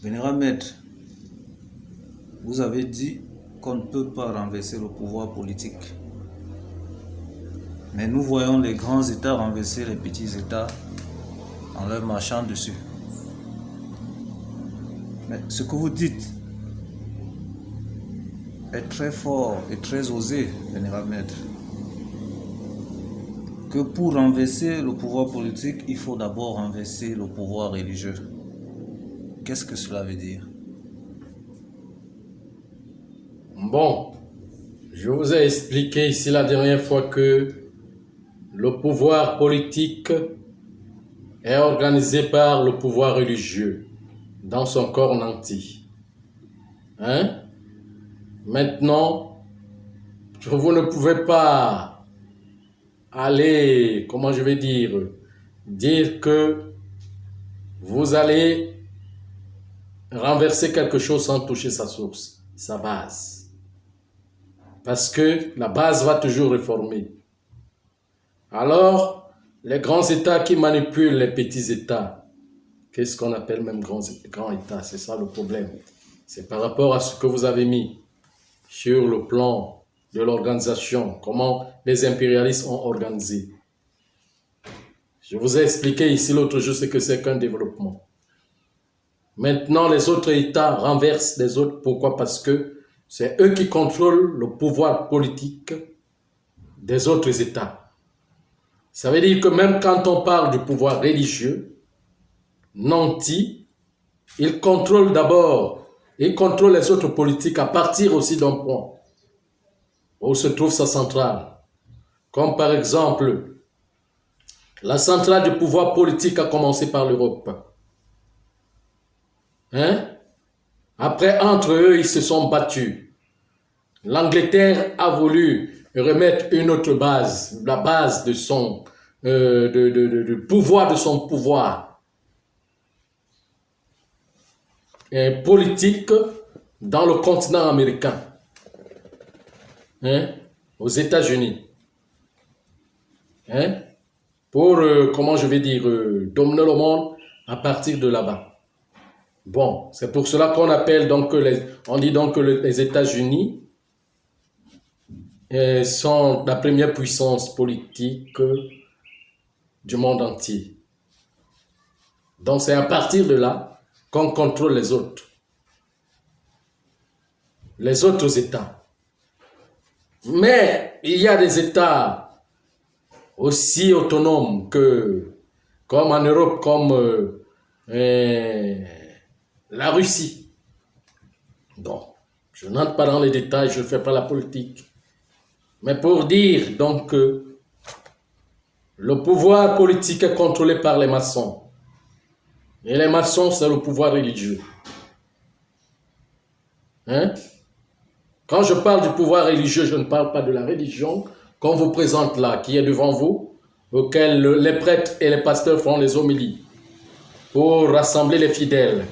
Vénérable Maître, vous avez dit qu'on ne peut pas renverser le pouvoir politique. Mais nous voyons les grands États renverser les petits États en leur marchant dessus. Mais ce que vous dites est très fort et très osé, Vénérable Maître. Que pour renverser le pouvoir politique, il faut d'abord renverser le pouvoir religieux. Qu'est-ce que cela veut dire? Bon, je vous ai expliqué ici la dernière fois que le pouvoir politique est organisé par le pouvoir religieux dans son corps en entier. Maintenant, vous ne pouvez pas aller, comment je vais dire que vous allez renverser quelque chose sans toucher sa source, sa base. Parce que la base va toujours réformer. Alors, les grands États qui manipulent les petits États, qu'est-ce qu'on appelle même grands États? C'est ça le problème. C'est par rapport à ce que vous avez mis sur le plan de l'organisation, comment les impérialistes ont organisé. Je vous ai expliqué ici l'autre jour ce que c'est qu'un développement. Maintenant, les autres États renversent les autres. Pourquoi? Parce que c'est eux qui contrôlent le pouvoir politique des autres États. Ça veut dire que même quand on parle du pouvoir religieux, nanti, il contrôle d'abord, il contrôle les autres politiques à partir aussi d'un point où se trouve sa centrale. Comme par exemple, la centrale du pouvoir politique a commencé par l'Europe. Après, entre eux, ils se sont battus. L'Angleterre a voulu remettre une autre base, la base de son pouvoir, de son pouvoir politique dans le continent américain, aux États-Unis, pour, comment je vais dire, dominer le monde à partir de là-bas. Bon, c'est pour cela qu'on appelle donc on dit donc que les États-Unis sont la première puissance politique du monde entier. Donc c'est à partir de là qu'on contrôle les autres États. Mais il y a des États aussi autonomes comme en Europe, comme la Russie. Bon, je n'entre pas dans les détails, je ne fais pas la politique. Mais pour dire donc que le pouvoir politique est contrôlé par les maçons. Et les maçons, c'est le pouvoir religieux. Quand je parle du pouvoir religieux, je ne parle pas de la religion qu'on vous présente là, qui est devant vous, auquel les prêtres et les pasteurs font les homélies pour rassembler les fidèles.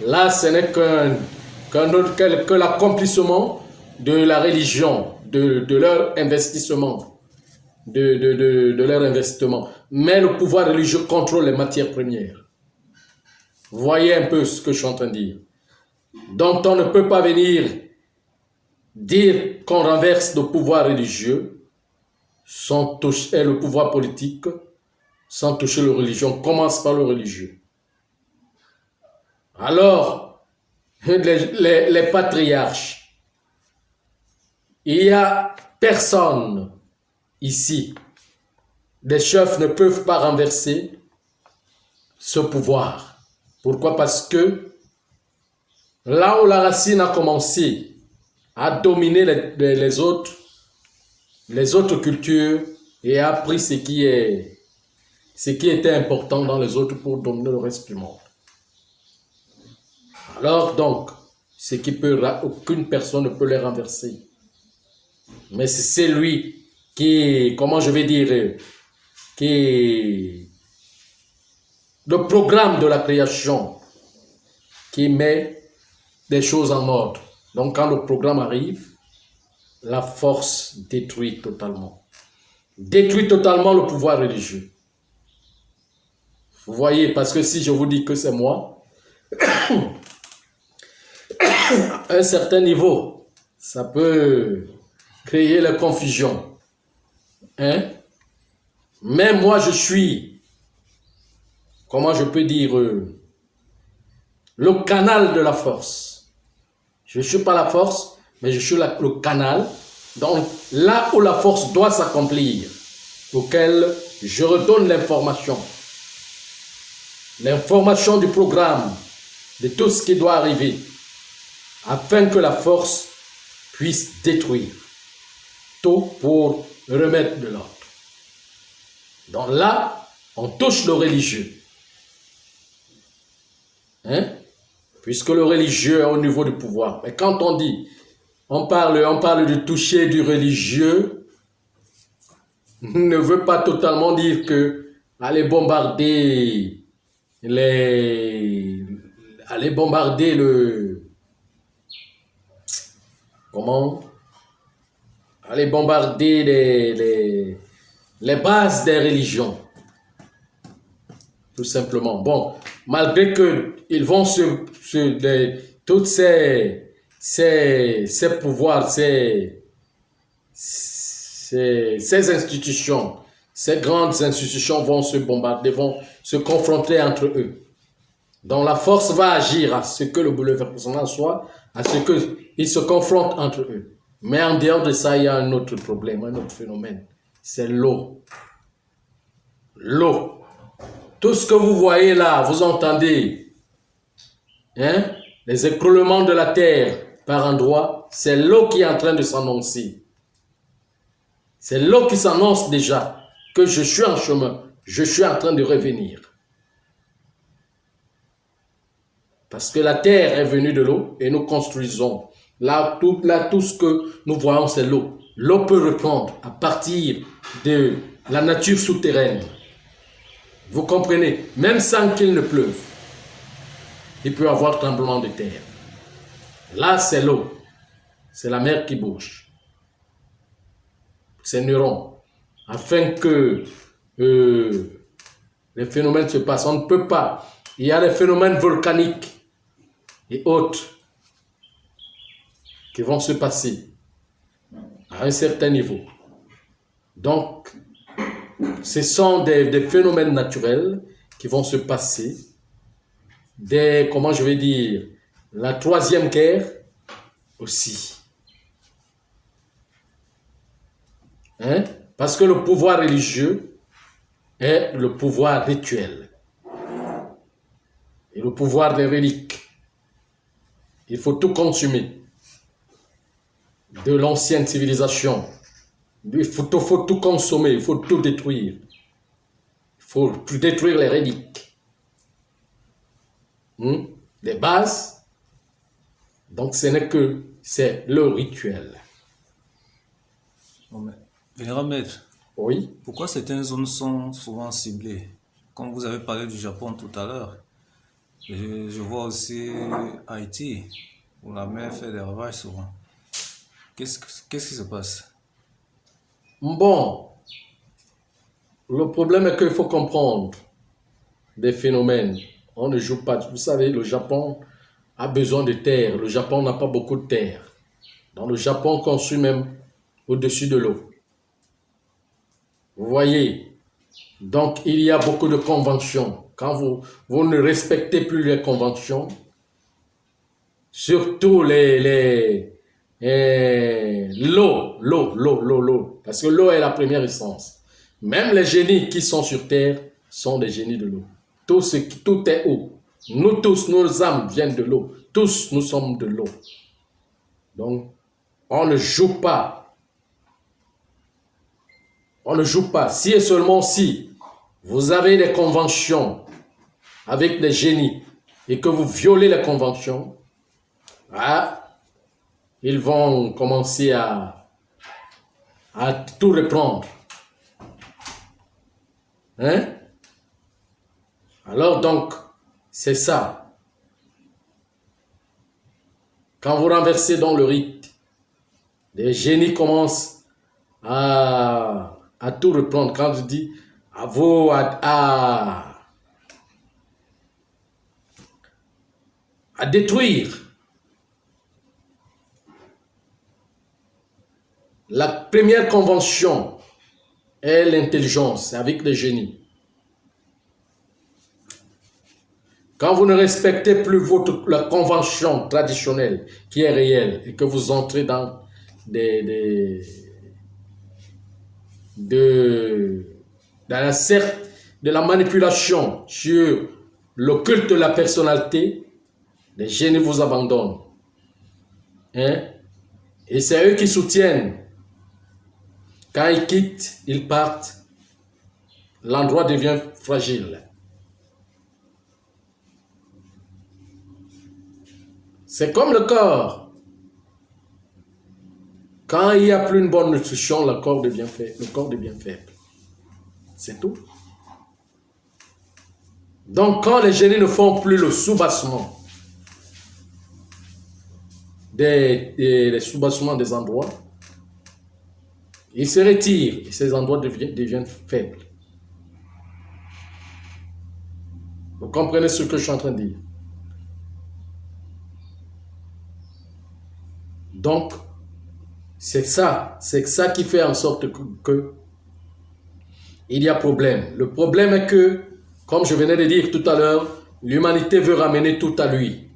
Là, ce n'est que l'accomplissement de la religion, de leur investissement, de leur investissement. Mais le pouvoir religieux contrôle les matières premières. Vous voyez un peu ce que je suis en train de dire. Donc, on ne peut pas venir dire qu'on renverse le pouvoir religieux sans toucher le pouvoir politique, sans toucher la religion. On commence par le religieux. Alors, les patriarches, il n'y a personne ici. Les chefs ne peuvent pas renverser ce pouvoir. Pourquoi? Parce que là où la racine a commencé à dominer les autres cultures et a pris ce qui était important dans les autres pour dominer le reste du monde. Alors donc, aucune personne ne peut les renverser. Mais c'est celui qui, comment je vais dire, qui le programme de la création qui met des choses en ordre. Donc quand le programme arrive, la force détruit totalement le pouvoir religieux. Vous voyez, parce que si je vous dis que c'est moi, à un certain niveau, ça peut créer la confusion. Hein? Mais moi, je suis, comment je peux dire, le canal de la force. Je ne suis pas la force, mais je suis le canal. Donc, là où la force doit s'accomplir, auquel je redonne l'information. L'information du programme, de tout ce qui doit arriver, afin que la force puisse détruire tout pour remettre de l'ordre. Donc là, on touche le religieux. Hein? Puisque le religieux est au niveau du pouvoir. Mais quand on dit, on parle de toucher du religieux, ne veut pas totalement dire que aller bombarder comment? Aller bombarder les bases des religions. Tout simplement. Bon, malgré que ils vont toutes ces pouvoirs, ces institutions, ces grandes institutions vont se bombarder, vont se confronter entre eux. Donc la force va agir à ce que le bouleversement soit, à ce qu'ils se confrontent entre eux. Mais en dehors de ça, il y a un autre problème, un autre phénomène. C'est l'eau. L'eau. Tout ce que vous voyez là, vous entendez, hein, les écroulements de la terre par endroits, c'est l'eau qui est en train de s'annoncer. C'est l'eau qui s'annonce déjà que je suis en chemin, je suis en train de revenir. Parce que la terre est venue de l'eau et nous construisons. Là, tout ce que nous voyons, c'est l'eau. L'eau peut reprendre à partir de la nature souterraine. Vous comprenez? Même sans qu'il ne pleuve, il peut y avoir tremblement de terre. Là, c'est l'eau. C'est la mer qui bouge. C'est neuron. Afin que les phénomènes se passent. On ne peut pas. Il y a des phénomènes volcaniques et autres qui vont se passer à un certain niveau. Donc, ce sont des phénomènes naturels qui vont se passer, comment je vais dire, la troisième guerre aussi. Hein? Parce que le pouvoir religieux est le pouvoir rituel. Et le pouvoir des reliques. Il faut tout consumer. De l'ancienne civilisation. Il faut tout consommer, il faut tout détruire. Il faut détruire les reliques. Les bases. Donc ce n'est que, c'est le rituel. Vénérable maître, oui. Pourquoi certaines zones sont souvent ciblées? Comme vous avez parlé du Japon tout à l'heure, je vois aussi Haïti, où la mer fait des ravages souvent. Qu'est-ce qui se passe? Bon, le problème est qu'il faut comprendre des phénomènes. On ne joue pas. Vous savez, le Japon a besoin de terre. Le Japon n'a pas beaucoup de terre. Dans le Japon, construit même au-dessus de l'eau. Vous voyez? Donc, il y a beaucoup de conventions. Quand vous ne respectez plus les conventions, surtout l'eau, parce que l'eau est la première essence. Même les génies qui sont sur terre sont des génies de l'eau. Tout est eau. Nous tous, nos âmes viennent de l'eau. Tous, nous sommes de l'eau. Donc, on ne joue pas. On ne joue pas. Si et seulement si vous avez des conventions avec des génies et que vous violez les conventions, ils vont commencer à tout reprendre. Hein? Alors donc, c'est ça. Quand vous renversez dans le rite, les génies commencent à tout reprendre. Quand je dis à détruire La première convention est l'intelligence avec les génies. Quand vous ne respectez plus la convention traditionnelle qui est réelle et que vous entrez dans de la manipulation sur le culte de la personnalité, les génies vous abandonnent. Hein? Et c'est eux qui soutiennent. Quand ils quittent, ils partent, l'endroit devient fragile. C'est comme le corps. Quand il n'y a plus une bonne nutrition, le corps devient faible. C'est tout. Donc, quand les génies ne font plus le soubassement, les soubassements des endroits, ils se retirent et ces endroits deviennent faibles. Vous comprenez ce que je suis en train de dire? Donc, c'est ça qui fait en sorte que il y a problème. Le problème est que, comme je venais de dire tout à l'heure, l'humanité veut ramener tout à lui.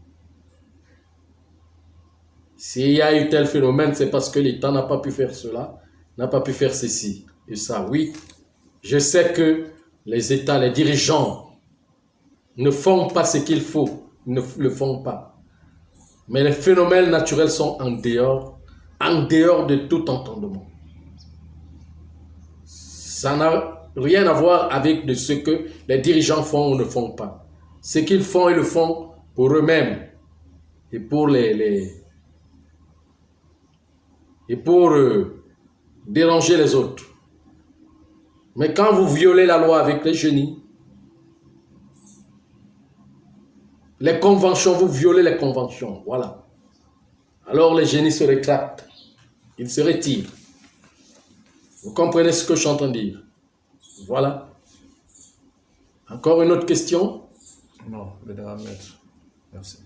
S'il y a eu tel phénomène, c'est parce que l'État n'a pas pu faire cela, n'a pas pu faire ceci et ça. Oui, je sais que les États, les dirigeants ne font pas ce qu'il faut, ne le font pas. Mais les phénomènes naturels sont en dehors de tout entendement. Ça n'a rien à voir avec de ce que les dirigeants font ou ne font pas. Ce qu'ils font, ils le font pour eux-mêmes et pour déranger les autres. Mais quand vous violez la loi avec les génies, les conventions, vous violez les conventions, voilà. Alors les génies se rétractent, ils se retirent. Vous comprenez ce que je suis en train de dire? Voilà. Encore une autre question? Non, le maître. Merci.